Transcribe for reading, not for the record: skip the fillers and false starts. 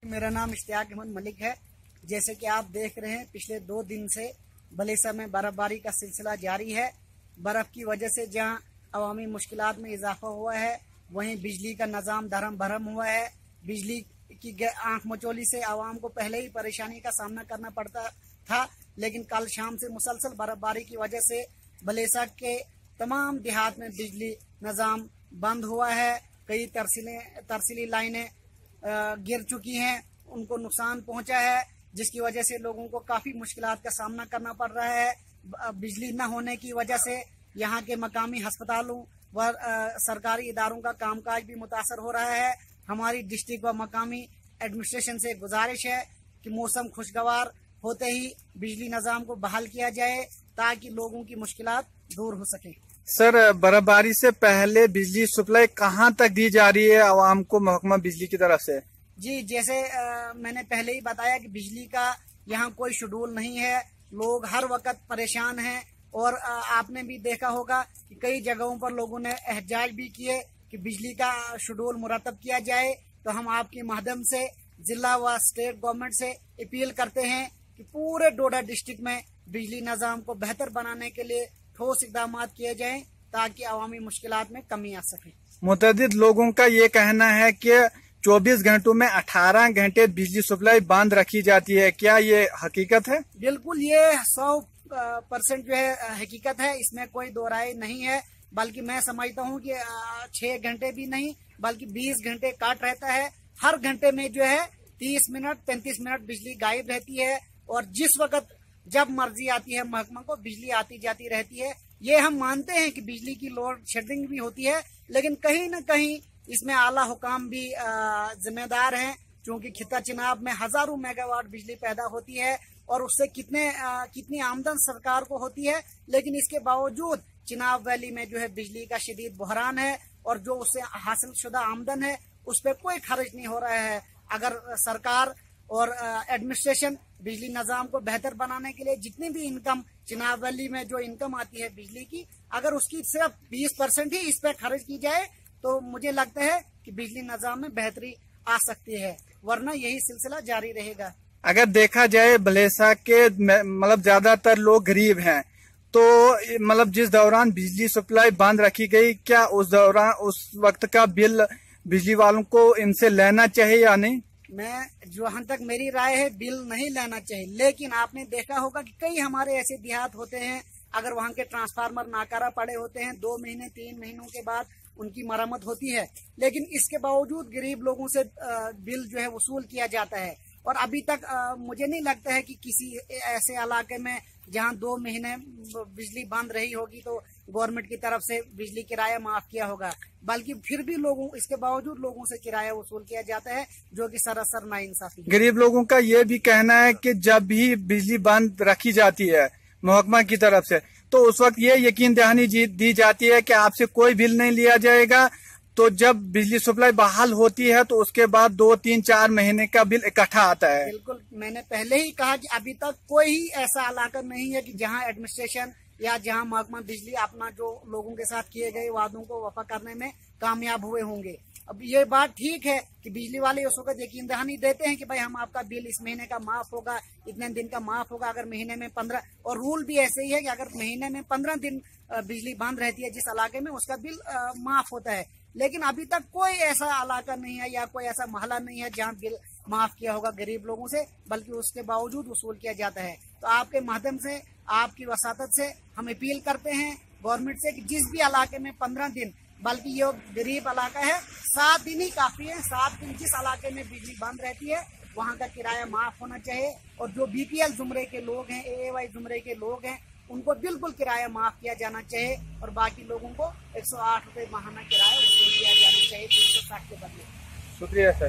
मेरा नाम इश्तियाक अहमद मलिक है। जैसे कि आप देख रहे हैं, पिछले 2 दिन से बलेसा में बर्फबारी का सिलसिला जारी है। बर्फ की वजह से जहां अवामी मुश्किलात में इजाफा हुआ है, वहीं बिजली का निज़ाम धर्म भरम हुआ है। बिजली की आंख मचोली से आवाम को पहले ही परेशानी का सामना करना पड़ता था, लेकिन कल शाम से मुसलसल बर्फबारी की वजह से बलेसा के तमाम देहात में बिजली निज़ाम बंद हुआ है। कई तरसीली लाइनें गिर चुकी हैं, उनको नुकसान पहुंचा है, जिसकी वजह से लोगों को काफ़ी मुश्किलात का सामना करना पड़ रहा है। बिजली न होने की वजह से यहाँ के मकामी अस्पतालों व सरकारी इदारों का कामकाज भी मुतासर हो रहा है। हमारी डिस्ट्रिक्ट व मकामी एडमिनिस्ट्रेशन से गुजारिश है कि मौसम खुशगवार होते ही बिजली निज़ाम को बहाल किया जाए ताकि लोगों की मुश्किलात दूर हो सके। सर, बर्फबारी से पहले बिजली सप्लाई कहाँ तक दी जा रही है आवाम को महकमा बिजली की तरफ से? जी, जैसे मैंने पहले ही बताया कि बिजली का यहाँ कोई शेड्यूल नहीं है। लोग हर वक्त परेशान हैं और आपने भी देखा होगा कि कई जगहों पर लोगों ने एहतजाज भी किए कि बिजली का शेड्यूल मुरतब किया जाए। तो हम आपके माध्यम से जिला व स्टेट गवर्नमेंट से अपील करते हैं कि पूरे डोडा डिस्ट्रिक्ट में बिजली निज़ाम को बेहतर बनाने के लिए ठोस इकदाम किए जाएं ताकि अवामी मुश्किलात में कमी आ सके। मुतअद्दिद लोगों का ये कहना है कि 24 घंटों में 18 घंटे बिजली सप्लाई बंद रखी जाती है। क्या ये हकीकत है? बिल्कुल, ये 100% जो है हकीकत है, इसमें कोई दो राय नहीं है। बल्कि मैं समझता हूँ कि 6 घंटे भी नहीं बल्कि 20 घंटे काट रहता है। हर घंटे में जो है 30 मिनट 35 मिनट बिजली गायब रहती है और जिस वक्त जब मर्जी आती है महकमा को बिजली आती जाती रहती है। ये हम मानते हैं कि बिजली की लोड शेडिंग भी होती है, लेकिन कहीं न कहीं इसमें आला हुकाम भी जिम्मेदार हैं, क्योंकि खिता चिनाब में हजारों मेगावाट बिजली पैदा होती है और उससे कितनी आमदन सरकार को होती है। लेकिन इसके बावजूद चिनाब वैली में जो है बिजली का शदीद बहरान है और जो उससे हासिल शुदा आमदन है उस पर कोई खर्च नहीं हो रहा है। अगर सरकार और एडमिनिस्ट्रेशन बिजली निज़ाम को बेहतर बनाने के लिए जितनी भी इनकम चिनाब वैली में जो इनकम आती है बिजली की, अगर उसकी सिर्फ 20% ही इस पर खर्च की जाए तो मुझे लगता है कि बिजली निज़ाम में बेहतरी आ सकती है, वरना यही सिलसिला जारी रहेगा। अगर देखा जाए बलेसा के मतलब ज्यादातर लोग गरीब हैं, तो मतलब जिस दौरान बिजली सप्लाई बंद रखी गई, क्या उस वक्त का बिल बिजली वालों को इनसे लेना चाहिए या नहीं? मैं जहाँ तक मेरी राय है, बिल नहीं लेना चाहिए। लेकिन आपने देखा होगा कि कई हमारे ऐसे देहात होते हैं, अगर वहाँ के ट्रांसफार्मर नाकारा पड़े होते हैं, 2 महीने 3 महीनों के बाद उनकी मरम्मत होती है, लेकिन इसके बावजूद गरीब लोगों से बिल जो है वसूल किया जाता है। और अभी तक मुझे नहीं लगता है कि किसी ऐसे इलाके में जहां 2 महीने बिजली बंद रही होगी तो गवर्नमेंट की तरफ से बिजली किराया माफ किया होगा, बल्कि फिर भी इसके बावजूद लोगों से किराया वसूल किया जाता है, जो कि सरासर नाइंसाफी है। गरीब लोगों का ये भी कहना है कि जब भी बिजली बंद रखी जाती है महकमा की तरफ से, तो उस वक्त ये यकीन दहानी दी जाती है कि आपसे कोई बिल नहीं लिया जाएगा। तो जब बिजली सप्लाई बहाल होती है तो उसके बाद 2, 3, 4 महीने का बिल इकट्ठा आता है। बिल्कुल, मैंने पहले ही कहा कि अभी तक कोई ऐसा इलाका नहीं है कि जहां एडमिनिस्ट्रेशन या जहां महकमा बिजली अपना जो लोगों के साथ किए गए वादों को वफा करने में कामयाब हुए होंगे। अब ये बात ठीक है कि बिजली वाले उस वक्त यकीन दहानी देते हैं कि भाई हम आपका बिल इस महीने का माफ होगा, इतने दिन का माफ होगा। अगर महीने में 15, और रूल भी ऐसे ही है कि अगर महीने में 15 दिन बिजली बंद रहती है जिस इलाके में, उसका बिल माफ होता है। लेकिन अभी तक कोई ऐसा इलाका नहीं है या कोई ऐसा मोहल्ला नहीं है जहां बिल माफ किया होगा गरीब लोगों से, बल्कि उसके बावजूद वसूल किया जाता है। तो आपके माध्यम से, आपकी वसातत से हम अपील करते हैं गवर्नमेंट से कि जिस भी इलाके में 15 दिन, बल्कि ये गरीब इलाका है, 7 दिन ही काफी है। 7 दिन जिस इलाके में बिजली बंद रहती है वहाँ का किराया माफ होना चाहिए। और जो BPL जुमरे के लोग हैं, AAY जुमरे के लोग हैं, उनको बिल्कुल किराया माफ किया जाना चाहिए और बाकी लोगों को 108 रुपये माहाना किराया वसूल किया जाना चाहिए 360 के बदले। शुक्रिया सर।